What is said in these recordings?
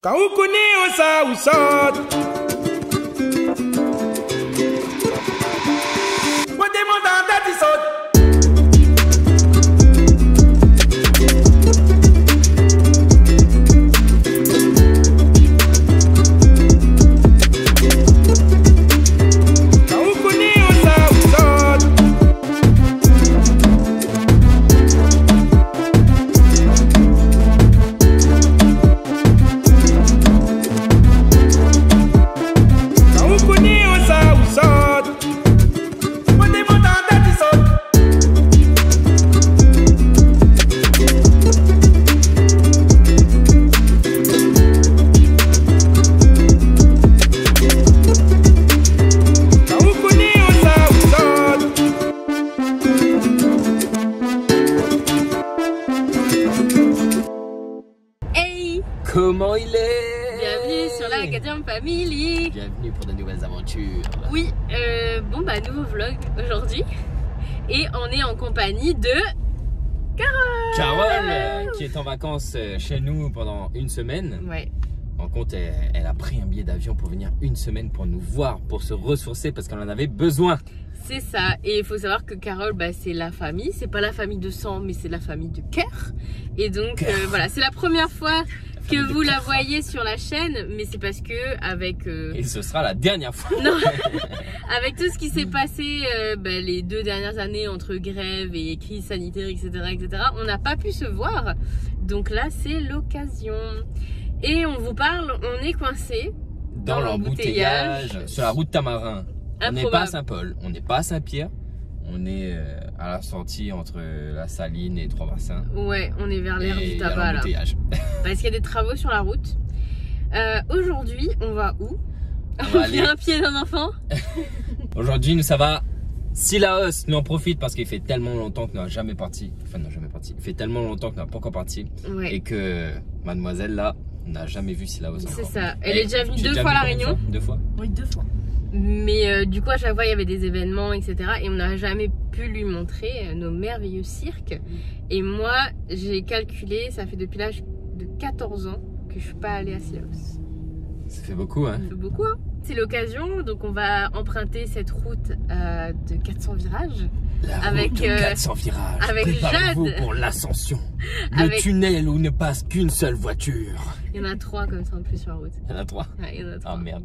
Kaukuni osa usot. What they want that is out. Comment il est? Bienvenue sur la Acadium Family. Bienvenue pour de nouvelles aventures. Oui, nouveau vlog aujourd'hui. Et on est en compagnie de Carole. Carole, qui est en vacances chez nous pendant une semaine. Ouais. En compte, elle a pris un billet d'avion pour venir une semaine pour nous voir, pour se ressourcer parce qu'elle en avait besoin. C'est ça, et il faut savoir que Carole, c'est la famille, c'est pas la famille de sang, mais c'est la famille de cœur. Et donc voilà, c'est la première fois que vous la voyez sur la chaîne, mais c'est parce que avec... Et ce sera la dernière fois. Non, avec tout ce qui s'est passé les 2 dernières années entre grève et crise sanitaire, etc., on n'a pas pu se voir. Donc là, c'est l'occasion. Et on vous parle, on est coincé dans l'embouteillage sur la route Tamarin. On n'est pas à Saint-Paul, on n'est pas à Saint-Pierre, on est à la sortie entre la Saline et Trois-Bassins. Ouais, on est vers l'aire du tabac là. Parce qu'il y a des travaux sur la route. Aujourd'hui, on va où? On fait un pied d'un enfant. Aujourd'hui, ça va Sillaos. Nous en profite parce qu'il fait tellement longtemps qu'on n'a jamais parti. Enfin, non, jamais parti. Il fait tellement longtemps qu'on n'a pas encore parti. Ouais. Et que mademoiselle là n'a jamais vu Sillaos. C'est ça. Elle est déjà venue 2 fois à La Réunion. 2 fois? Oui, 2 fois. Mais du coup à chaque fois il y avait des événements etc et on n'a jamais pu lui montrer nos merveilleux cirques. Et moi j'ai calculé, ça fait depuis l'âge de 14 ans que je suis pas allée à Sillaos. Ça fait beaucoup hein. Ça fait beaucoup hein. C'est l'occasion, donc on va emprunter cette route de 400 virages. Avec 400 virages. Avec Préparez-vous Jade. pour l'ascension. Le tunnel où ne passe qu'une seule voiture. Il y en a 3 comme ça en plus sur la route. Il y en a 3. Ouais, il y en a 3. Ah merde.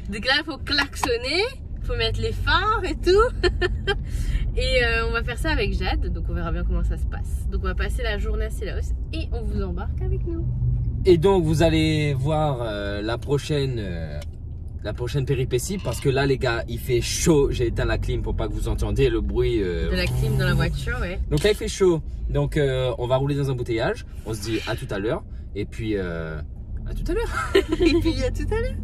Donc là il faut klaxonner, il faut mettre les phares et tout. Et on va faire ça avec Jade, donc on verra bien comment ça se passe. Donc on va passer la journée à Sillaos et on vous embarque avec nous. Et donc vous allez voir la prochaine péripétie parce que là les gars il fait chaud. J'ai éteint la clim pour pas que vous entendiez le bruit de la clim dans la voiture. Ouais. Donc là il fait chaud, donc on va rouler dans un embouteillage. On se dit à tout à l'heure. Et puis à tout à l'heure. Et puis à tout à l'heure.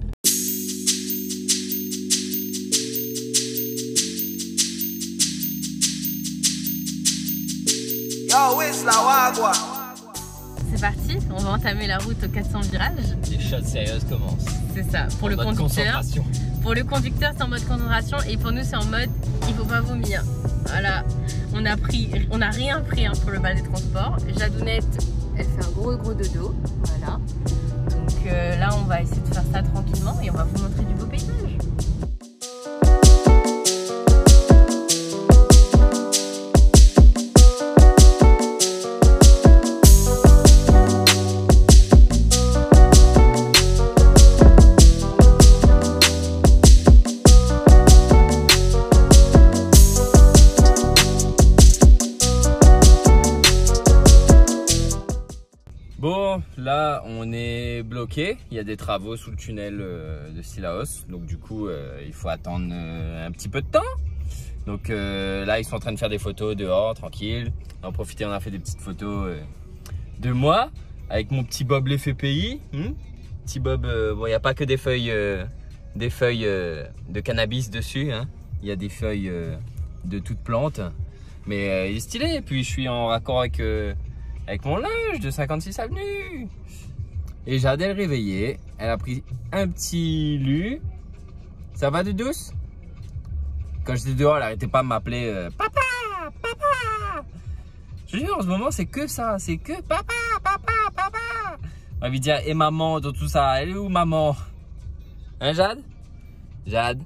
C'est parti, on va entamer la route aux 400 virages. Les choses sérieuses commencent. C'est ça, pour le conducteur. Pour le conducteur c'est en mode concentration et pour nous c'est en mode il faut pas vomir. Voilà, on a rien pris hein, pour le bal des transports. Jadounette, elle fait un gros dodo. Voilà. Donc là on va essayer de faire ça tranquillement et on va vous montrer du beau paysage. Bon, là on est bloqué, il y a des travaux sous le tunnel de Sillaos, donc du coup il faut attendre un petit peu de temps. Donc là ils sont en train de faire des photos dehors, tranquille. On a profité, on a fait des petites photos de moi avec mon petit bob l'effet pays. Petit bob, bon il n'y a pas que des feuilles de cannabis dessus, hein. Il y a des feuilles de toutes plantes, mais il est stylé. Et puis je suis en raccord avec mon linge de 56 avenue. Et Jade elle réveillée, elle a pris un petit lu. Ça va de douce? Quand j'étais dehors, elle arrêtait pas de m'appeler papa, papa. Je dis en ce moment c'est que ça, c'est que papa, papa, papa. On va lui dire, et maman, dans tout ça, elle est où maman? Hein Jade? Jade?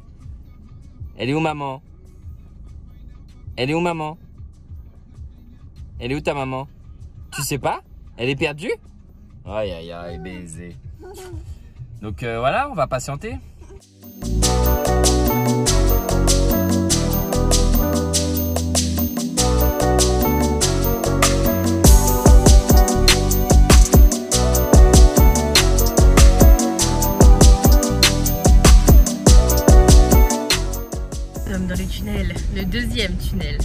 Elle est où maman? Elle est où maman? Elle est où ta maman? Tu sais pas? Elle est perdue? Aïe aïe aïe, baiser. Donc voilà, on va patienter. Nous sommes dans le tunnel, le deuxième tunnel.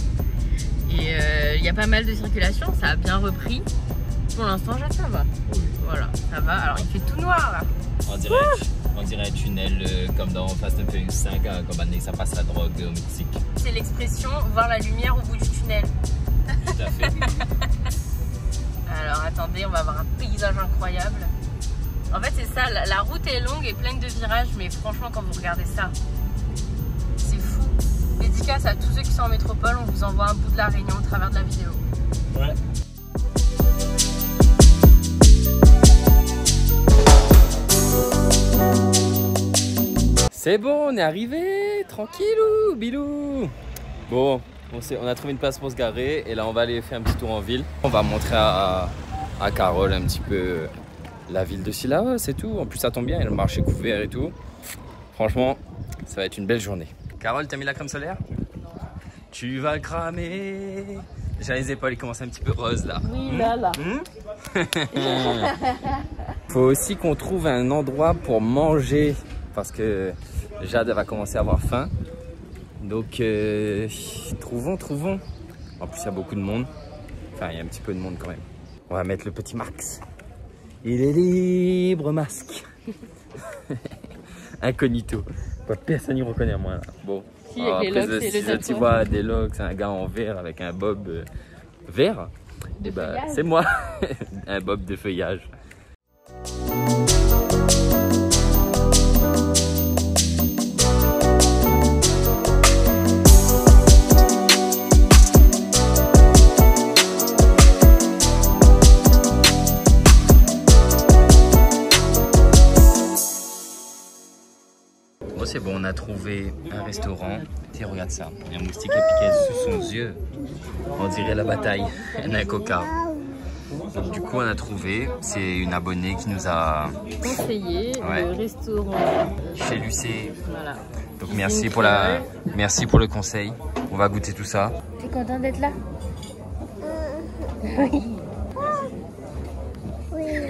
Et il y a pas mal de circulation, ça a bien repris. Pour l'instant, ça va. Voilà, ça va. Alors, il fait tout noir là. On dirait un tunnel comme dans Fast and Furious 5, comme année ça passe la drogue au Mexique. C'est l'expression voir la lumière au bout du tunnel. Tout à fait. Alors, attendez, on va avoir un paysage incroyable. En fait, c'est ça, la route est longue et pleine de virages, mais franchement, quand vous regardez ça, c'est fou. Dédicace à tous ceux qui sont en métropole, on vous envoie un bout de la Réunion au travers de la vidéo. Ouais. C'est bon, on est arrivé, tranquillou, bilou. Bon, on a trouvé une place pour se garer et là on va aller faire un petit tour en ville. On va montrer à Carole un petit peu la ville de Sillaos et tout. En plus ça tombe bien, il y a le marché couvert et tout. Franchement, ça va être une belle journée. Carole, t'as mis la crème solaire? Tu vas cramer. Déjà les épaules, ils commencent un petit peu roses là. Oui, là. Faut aussi qu'on trouve un endroit pour manger parce que Jade va commencer à avoir faim. Donc trouvons. En plus il y a beaucoup de monde. Enfin il y a un petit peu de monde quand même. On va mettre le petit Max. Il est libre, masque. Incognito. Personne n'y reconnaît moi là. Bon. Si, avec les locks, si tu vois des locks, c'est un gars en vert avec un bob vert. Et bah, c'est moi. Un bob de feuillage. Bon, c'est bon, on a trouvé un restaurant. Tiens, regarde ça. Il y a un moustique à piquer sous son yeux. On dirait la bataille. Il y a un coca. Donc, du coup, on a trouvé. C'est une abonnée qui nous a conseillé le restaurant chez Lucé. Voilà. Donc, merci pour le conseil. On va goûter tout ça. T'es content d'être là? Oui.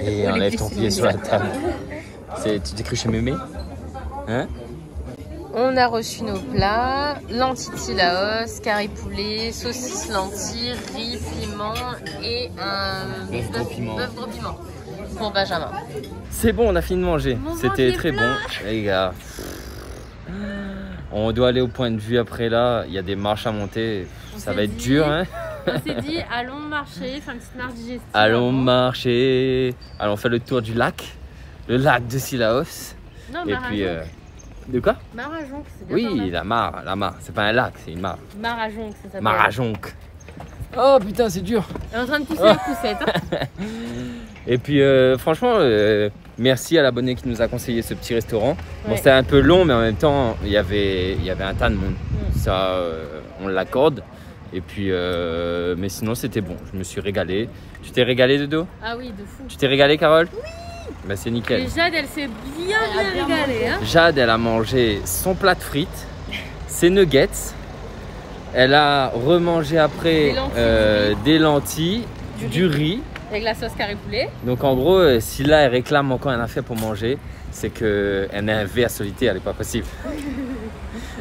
Et enlève ton pied sur la table. Tu t'es cru chez Mémé? Hein? On a reçu nos plats, lentilles Sillaos, carré poulet, saucisses lentilles, riz, piment et un bœuf gros piment pour Benjamin. C'est bon, on a fini de manger. C'était très bon. Les gars, on doit aller au point de vue après là. Il y a des marches à monter. Ça va être dur, hein? On s'est dit, allons marcher, faire une petite marche digestive. Allons marcher. Allons faire le tour du lac. Le lac de Sillaos. Non, et puis, de quoi? Marajonc, c'est bien. Oui, la mare. C'est pas un lac, c'est une mare. Marajonc, ça s'appelle. Marajonc. Oh putain, c'est dur. Elle est en train de pousser la poussette. Hein. Et puis, franchement, merci à l'abonné qui nous a conseillé ce petit restaurant. Bon, Ouais. c'était un peu long, mais en même temps, il y avait un tas de monde. Ça, on l'accorde. Et puis, mais sinon, c'était bon. Je me suis régalé. Tu t'es régalé, Dodo? Ah oui, de fou. Tu t'es régalé, Carole? Oui. Bah, c'est nickel. Et Jade, elle s'est bien régalée. Hein. Jade, elle a mangé son plat de frites, ses nuggets. Elle a remangé après des lentilles, du riz. Avec la sauce carré poulet. Donc en gros, si là elle réclame encore un affaire pour manger, c'est qu'elle a un ver solitaire, elle n'est pas possible.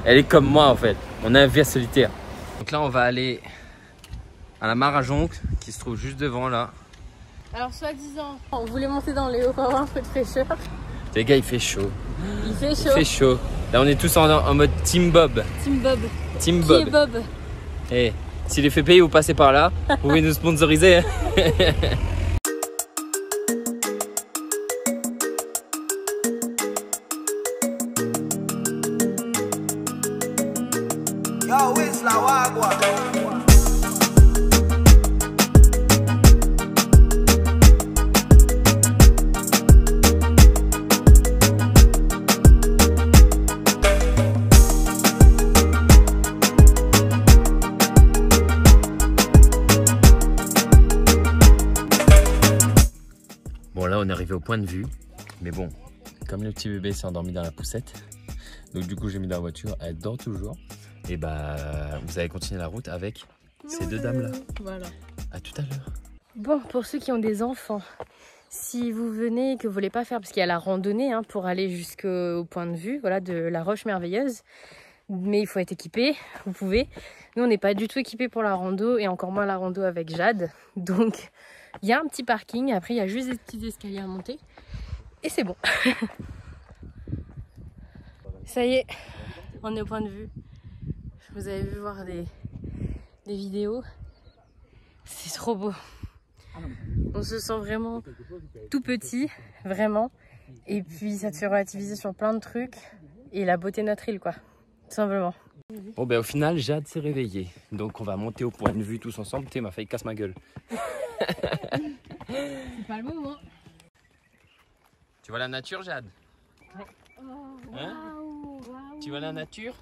Elle est comme moi en fait, on a un ver solitaire. Donc là on va aller à la Marajonc qui se trouve juste devant là. Alors soi-disant, on voulait monter dans les hauts pour avoir un peu de fraîcheur. Les gars, il fait chaud. Il fait chaud. Il fait chaud. Là on est tous en mode Team Bob. Team Bob. Team Qui Bob. est Bob? Eh, si les fait payer, vous passez par là, vous pouvez nous sponsoriser. Hein. Yo, it's la wagwa. point de vue. Mais bon, comme le petit bébé s'est endormi dans la poussette, donc du coup j'ai mis dans la voiture, elle dort toujours. Et bah vous allez continuer la route avec ces deux dames là. Voilà. À tout à l'heure. Bon, pour ceux qui ont des enfants, si vous venez et que vous voulez pas faire, parce qu'il y a la randonnée hein, pour aller jusqu'au point de vue, voilà, de la Roche Merveilleuse, mais il faut être équipé, vous pouvez. Nous on n'est pas du tout équipés pour la rando et encore moins la rando avec Jade, donc il y a un petit parking, après il y a juste des petits escaliers à monter et c'est bon. Ça y est, on est au point de vue. Vous avez vu voir des vidéos, c'est trop beau. On se sent vraiment tout petit, vraiment. Et puis ça te fait relativiser sur plein de trucs. Et la beauté de notre île, quoi. Tout simplement. Bon ben au final Jade s'est réveillée. Donc on va monter au point de vue tous ensemble. Tu m'a failli casse ma gueule. C'est pas le moment. Tu vois la nature Jade? Ouais. Oh, hein wow. Tu vois la nature?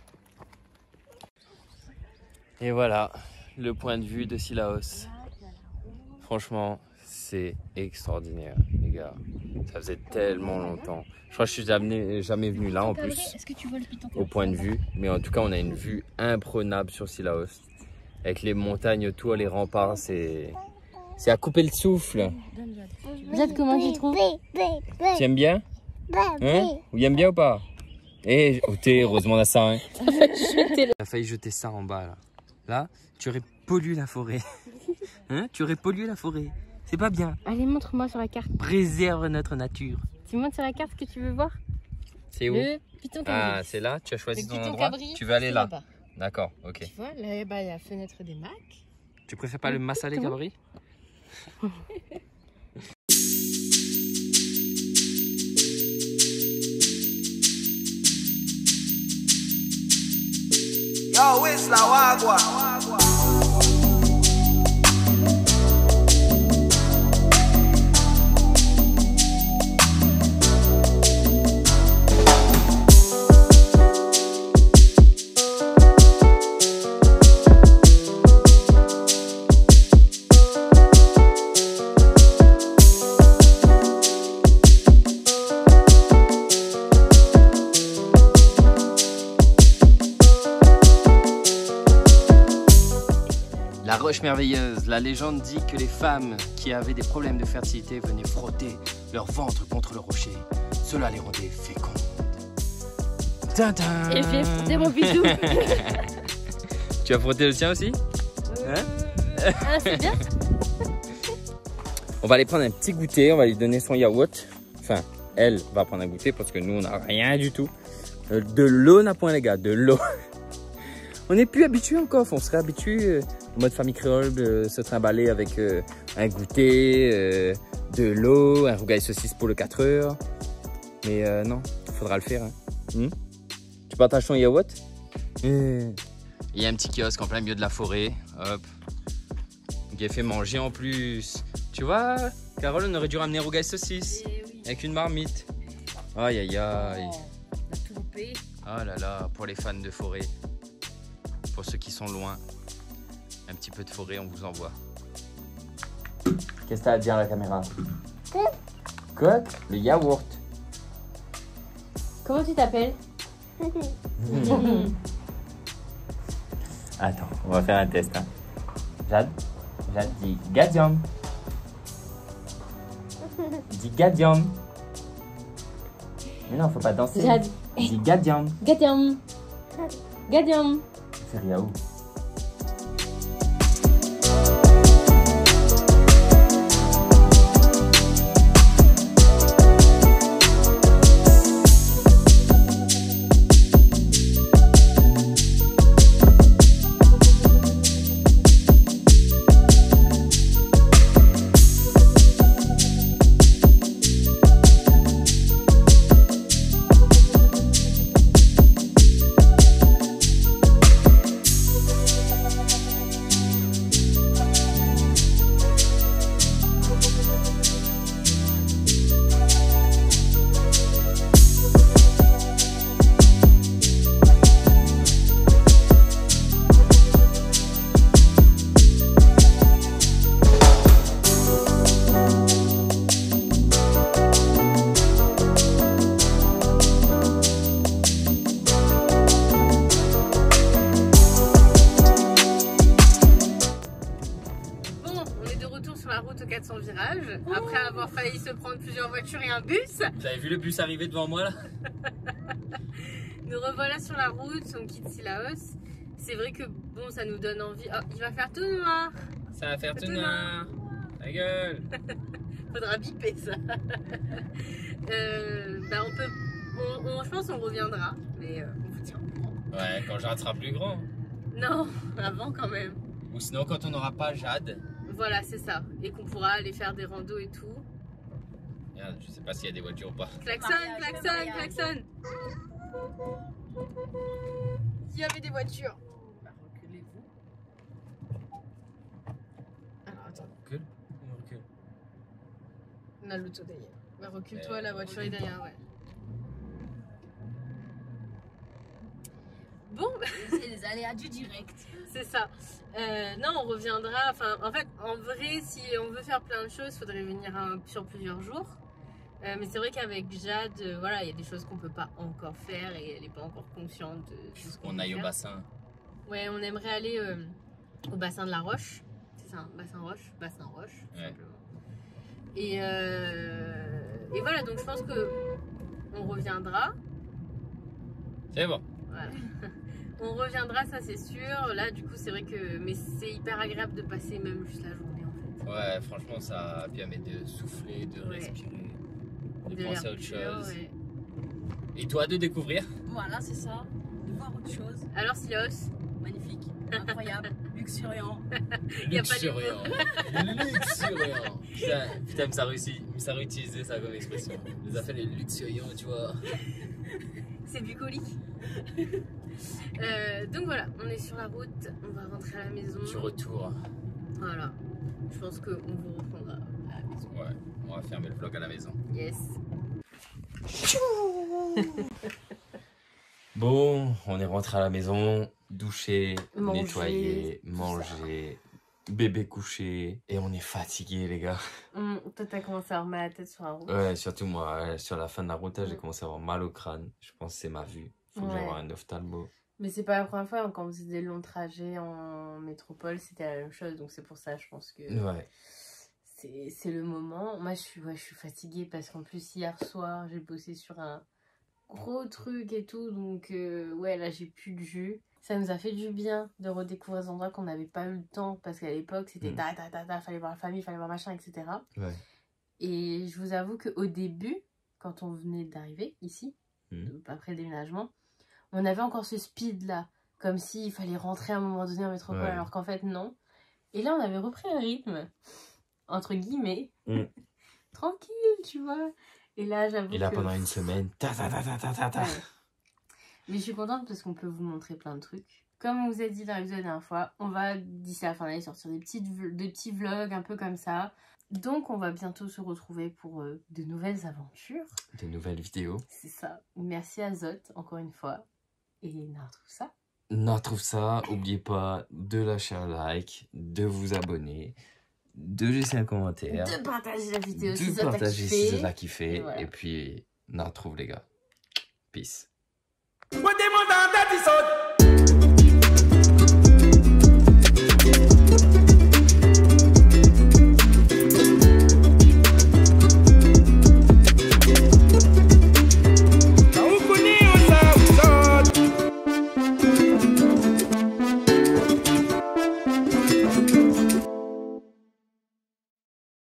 Et voilà le point de vue de Sillaos. Franchement, c'est extraordinaire, les gars. Ça faisait tellement longtemps. Je crois que je suis jamais venu là en plus, que tu vois le au point de vue. Mais en tout cas, on a une vue imprenable sur Sillaos. Avec les montagnes autour, les remparts, c'est à couper le souffle. Jade, comment tu trouves? Tu aimes bien? Hein? Vous aimez bien ou pas? Eh, t'es heureusement là ça. Hein? T'as failli jeter ça en bas là. Là, tu aurais pollué la forêt. Hein? Tu aurais pollué la forêt. C'est pas bien. Allez, montre-moi sur la carte. Préserve notre nature. Tu montres sur la carte ce que tu veux voir? C'est où? Le Piton Cabri. Ah, c'est là? Tu as choisi Le ton Piton endroit? Cabri, Tu veux aller là? là-bas. D'accord, ok. Tu vois, là-bas, il y a la fenêtre des Macs. Tu préfères pas le Massalé Cabri? Yo, it's la wagwa. La Roche Merveilleuse, la légende dit que les femmes qui avaient des problèmes de fertilité venaient frotter leur ventre contre le rocher. Cela les rendait fécondes. Tintin. Et j'ai frotter mon bisou. Tu as frotté le tien aussi? Hein? Ah, c'est bien. On va aller prendre un petit goûter, on va lui donner son yaourt. Enfin, elle va prendre un goûter parce que nous, on n'a rien du tout. De l'eau n'a point, les gars, de l'eau. On n'est plus habitué encore, on serait habitué en mode famille créole de se trimballer avec un goûter, de l'eau, un rougail saucisse pour le 4 heures. Mais non, il faudra le faire. Hein. Tu partages ton yaourt? Il y a un petit kiosque en plein milieu de la forêt. Hop. Qui a fait manger en plus. Tu vois, Carole, on aurait dû ramener rougail saucisse avec une marmite. Aïe aïe aïe. On a tout loupé. Oh là là, pour les fans de forêt. Pour ceux qui sont loin, un petit peu de forêt, on vous envoie. Qu'est-ce que t'as à dire à la caméra? Quoi? Le yaourt. Comment tu t'appelles? Attends, on va faire un test. Hein. Jade dit Gadium. Dis Gadium. Mais non, faut pas danser. Jade. Dis Gadium. Gadium. Gadium. C'est Riaou. avoir failli se prendre plusieurs voitures et un bus. J'avais vu le bus arriver devant moi là. Nous revoilà sur la route, on quitte Cilaos. C'est vrai que bon, ça nous donne envie. Oh, il va faire tout noir. Ça va faire tout noir. Ta gueule. Faudra biper ça. Bah on peut, je pense qu'on reviendra, mais on vous tient au courant. Ouais, quand Jade sera plus grand. Non, avant quand même. Ou sinon quand on n'aura pas Jade. Voilà, c'est ça. Et qu'on pourra aller faire des randos et tout. Regarde, je sais pas s'il y a des voitures ou pas. Klaxon, klaxon, klaxon. Il y avait des voitures. Bah, reculez-vous. Alors attends. On recule. On recule. On a l'auto derrière. Bah, recule-toi, la voiture est derrière, ouais. Bon, c'est les aléas du direct. C'est ça. Non, on reviendra. Enfin, en fait, en vrai, si on veut faire plein de choses, il faudrait venir sur plusieurs jours. Mais c'est vrai qu'avec Jade, voilà, il y a des choses qu'on peut pas encore faire et elle est pas encore consciente de ce qu'on On aille au faire. bassin. Ouais, on aimerait aller au bassin de la Roche. C'est ça, bassin Roche, tout simplement. Et voilà, donc je pense que on reviendra. C'est bon. Voilà. On reviendra, ça c'est sûr. Là, du coup, c'est vrai que. Mais c'est hyper agréable de passer même juste la journée en fait. Ouais, franchement, ça permet de souffler, de respirer, de penser à autre chose. Ouais. Et toi, de découvrir. Voilà, c'est ça. De voir autre chose. Alors, Cilaos, Magnifique, incroyable, luxuriant. Y a pas de Luxuriant. Luxuriant. Putain, mais ça a réutilisé ça comme expression. Les affaires, les luxuriants, tu vois. c'est bucolique. Donc voilà, on est sur la route, on va rentrer à la maison. Du retour. Voilà. Je pense qu'on vous reprendra à la maison. Ouais, on va fermer le vlog à la maison. Yes. Bon, on est rentré à la maison, douché, Manger, nettoyé, tout manger, bébé couché. Et on est fatigué, les gars. Toi, t'as commencé à avoir mal à la tête sur la route. Ouais, surtout moi, sur la fin de la route, j'ai commencé à avoir mal au crâne. Je pense que c'est ma vue. Faut que j'aille voir un ophtalmo. Mais c'est pas la première fois, quand on faisait des longs trajets en métropole, c'était la même chose. Donc c'est pour ça, je pense que Ouais. c'est le moment. Moi, je suis fatiguée parce qu'en plus, hier soir, j'ai bossé sur un gros truc et tout. Donc ouais, là, j'ai plus de jus. Ça nous a fait du bien de redécouvrir des endroits qu'on n'avait pas eu le temps. Parce qu'à l'époque, c'était fallait voir la famille, fallait voir machin, etc. Ouais. Et je vous avoue qu'au début, quand on venait d'arriver ici, après le déménagement, on avait encore ce speed là, comme s'il fallait rentrer à un moment donné en métropole, alors qu'en fait non. Et là on avait repris un rythme, entre guillemets, tranquille, tu vois. Et là j'avoue Et là que... pendant une semaine, Ouais. Mais je suis contente parce qu'on peut vous montrer plein de trucs. Comme on vous a dit dans l'épisode de la dernière fois, on va d'ici la fin d'année sortir des petits vlogs un peu comme ça. Donc on va bientôt se retrouver pour de nouvelles aventures. de nouvelles vidéos. C'est ça. Merci à Zot, encore une fois. Et on retrouve ça. On retrouve ça. N'oubliez pas de lâcher un like, de vous abonner, de laisser un commentaire, De partager la vidéo si de ça t'a partager kiffé. si ça t'a kiffé. Et voilà. Et puis, on retrouve les gars. Peace. What they want that is